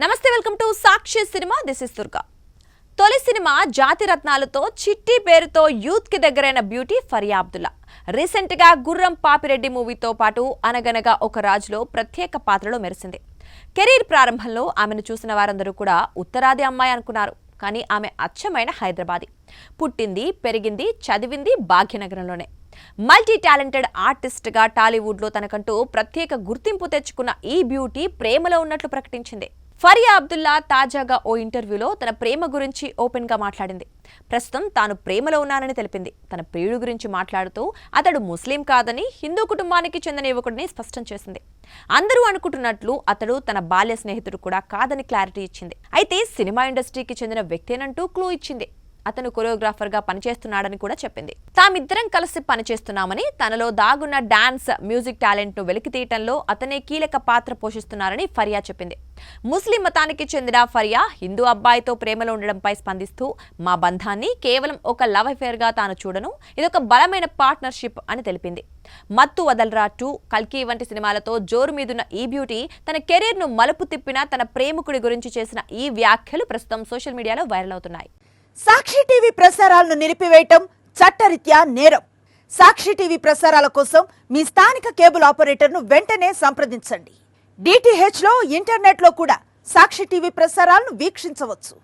నమస్తే, welcome to Sakshi cinema. This is Durga. తొలి cinema జాతి రత్నాలతో చిట్టి పేరుతో యూత్ కి దగ్గరైన బ్యూటీ ఫరియా అబ్దుల్లా రీసెంట్ గా గుర్రం పాపిరెడ్డి మూవీతో పాటు అనగనగా ఒక రాజులో ప్రత్యేక పాత్రలో మెరిసింది. కెరీర్ ప్రారంభంలో ఆమెను చూసిన వారందరూ కూడా ఉత్తరాది అమ్మాయి అనుకున్నారు. కానీ ఆమె అచ్చమైన హైదరాబాదీ. పుట్టింది, పెరిగింది, చదివింది భాగ్యనగరంలోనే. మల్టీ టాలెంటెడ్ ఆర్టిస్ట్ గా టాలీవుడ్ లో తనకంటూ ప్రత్యేక గుర్తింపు తెచ్చుకున్న ఈ బ్యూటీ ప్రేమలో ఉన్నట్లు ప్రకటించింది. ఫరియా అబ్దుల్లా తాజాగా ఓ ఇంటర్వ్యూలో తన ప్రేమ గురించి ఓపెన్ గా మాట్లాడింది. ప్రస్తుతం తాను ప్రేమలో ఉన్నానని తెలిపింది. తన ప్రియుడి గురించి మాట్లాడుతూ అతడు ముస్లిం కాదని, హిందూ కుటుంబానికి చెందిన యువకుడిని స్పష్టం చేసింది. అందరూ అనుకుంటున్నట్లు అతడు తన బాల్య స్నేహితుడు కూడా కాదని క్లారిటీ ఇచ్చింది. అయితే సినిమా ఇండస్ట్రీకి చెందిన వ్యక్తేనంటూ క్లూ ఇచ్చింది. అతను కొరియోగ్రాఫర్ గా పనిచేస్తున్నాడని కూడా చెప్పింది. తామిద్దరం కలిసి పనిచేస్తున్నామని, తనలో దాగున్న డాన్స్, మ్యూజిక్ టాలెంట్ ను వెలికితీయటంలో అతనే కీలక పాత్ర పోషిస్తున్నారని ఫరియా చెప్పింది. ముస్లిం మతానికి చెందిన ఫరియా హిందూ అబ్బాయితో ప్రేమలో ఉండడంపై స్పందిస్తూ, మా బంధాన్ని కేవలం ఒక లవ్ అఫేర్ గా తాను చూడను, ఇదొక బలమైన పార్ట్నర్షిప్ అని తెలిపింది. మత్తు వదల్రా 2, కల్కి వంటి సినిమాలతో జోరు మీదున్న ఈ బ్యూటీ తన కెరీర్ ను మలుపు తిప్పిన తన ప్రేమికుడి గురించి చేసిన ఈ వ్యాఖ్యలు ప్రస్తుతం సోషల్ మీడియాలో వైరల్ అవుతున్నాయి. సాక్షి టీవీ ప్రసారాలను నిలిపివేయటం చట్టరీత్యా నేరం. సాక్షి టీవీ ప్రసారాల కోసం మీ స్థానిక కేబుల్ ఆపరేటర్ను వెంటనే సంప్రదించండి. DTH లో, ఇంటర్నెట్ లో కూడా సాక్షి టీవీ ప్రసారాలను వీక్షించవచ్చు.